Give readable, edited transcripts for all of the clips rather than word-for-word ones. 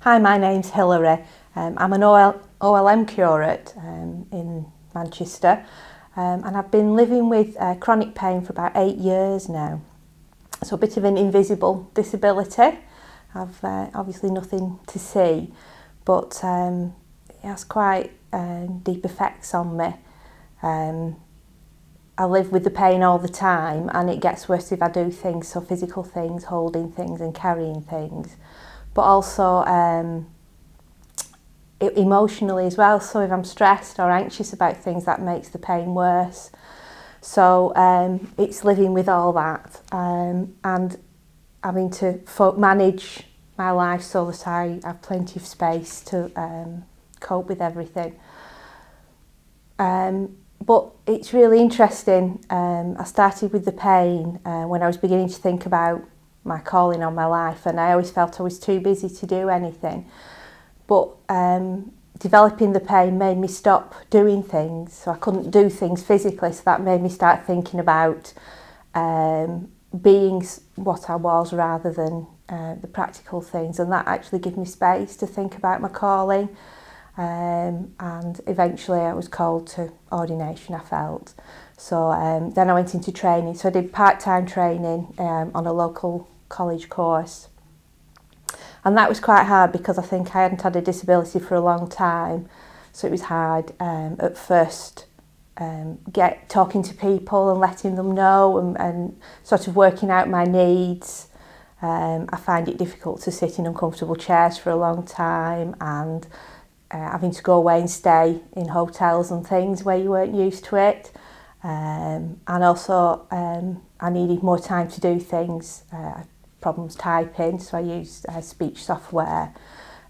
Hi, my name's Hilary. I'm an OLM curate in Manchester, and I've been living with chronic pain for about 8 years now. So a bit of an invisible disability. I've obviously nothing to see, but it has quite deep effects on me. I live with the pain all the time, and it gets worse if I do things, so physical things, holding things and carrying things, but also emotionally as well. So if I'm stressed or anxious about things, that makes the pain worse. So it's living with all that and having to manage my life so that I have plenty of space to cope with everything. But it's really interesting. I started with the pain when I was beginning to think about my calling on my life, and I always felt I was too busy to do anything. But developing the pain made me stop doing things, so I couldn't do things physically, so that made me start thinking about being what I was rather than the practical things, and that actually gave me space to think about my calling. And eventually I was called to ordination, I felt. So then I went into training, so I did part-time training on a local college course. And that was quite hard because I think I hadn't had a disability for a long time, so it was hard at first talking to people and letting them know and sort of working out my needs. I find it difficult to sit in uncomfortable chairs for a long time, and having to go away and stay in hotels and things where you weren't used to it. And also I needed more time to do things. Problems typing, so I used speech software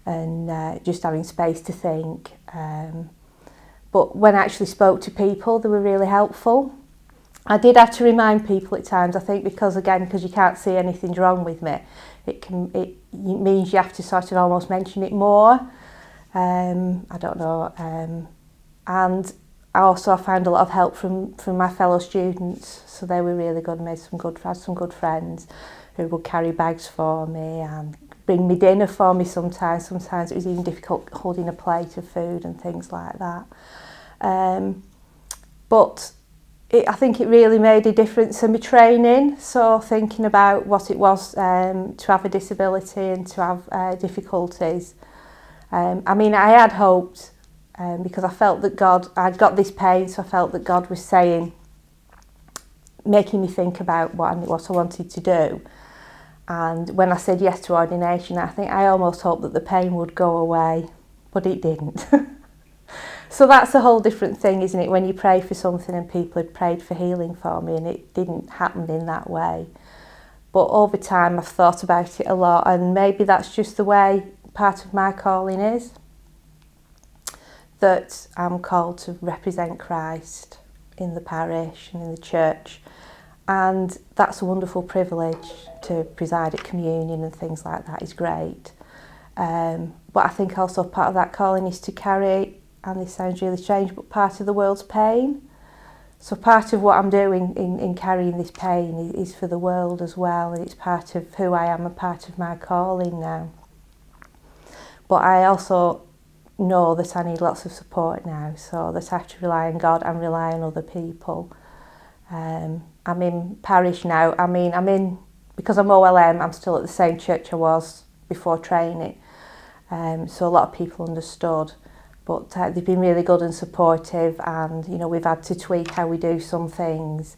and just having space to think. But when I actually spoke to people, they were really helpful. I did have to remind people at times, I think, because you can't see anything's wrong with me, it means you have to sort of almost mention it more. I don't know. And I also found a lot of help from my fellow students, so they were really good. Had some good friends who would carry bags for me and bring me dinner for me sometimes. Sometimes it was even difficult holding a plate of food and things like that. But I think it really made a difference in my training. So thinking about what it was to have a disability and to have difficulties. I had hoped because I felt that I'd got this pain, so I felt that God was making me think about what I wanted to do. And when I said yes to ordination, I think I almost hoped that the pain would go away, but it didn't. So that's a whole different thing, isn't it, when you pray for something and people had prayed for healing for me and it didn't happen in that way. But over time I've thought about it a lot, and maybe that's just the way part of my calling is, that I'm called to represent Christ in the parish and in the church. And that's a wonderful privilege. To preside at communion and things like that is great. But I think also part of that calling is to carry, and this sounds really strange, but part of the world's pain. So part of what I'm doing in carrying this pain is for the world as well, and it's part of who I am and part of my calling now. But I also know that I need lots of support now, so that I have to rely on God and rely on other people. I'm in parish now. Because I'm OLM, I'm still at the same church I was before training. So a lot of people understood, but they've been really good and supportive, and we've had to tweak how we do some things.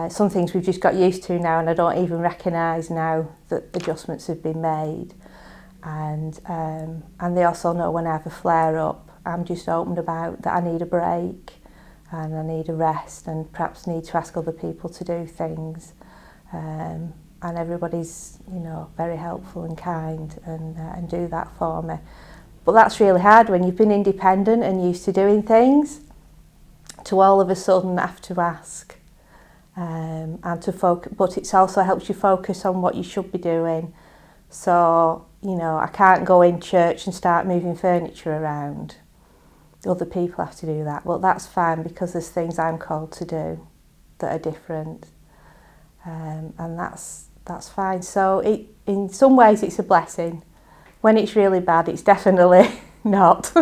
Some things we've just got used to now, and I don't even recognise now that adjustments have been made. And they also know when I have a flare up, I'm just open about that I need a break and I need a rest, and perhaps need to ask other people to do things. And everybody's very helpful and kind and do that for me. But that's really hard when you've been independent and used to doing things, to all of a sudden have to ask and to focus. But it also helps you focus on what you should be doing. So I can't go in church and start moving furniture around. Other people have to do that. Well, that's fine, because there's things I'm called to do that are different. And that's fine. So in some ways it's a blessing When it's really bad, it's definitely not.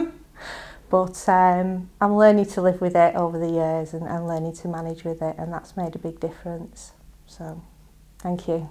But I'm learning to live with it over the years and learning to manage with it, and that's made a big difference. So, thank you.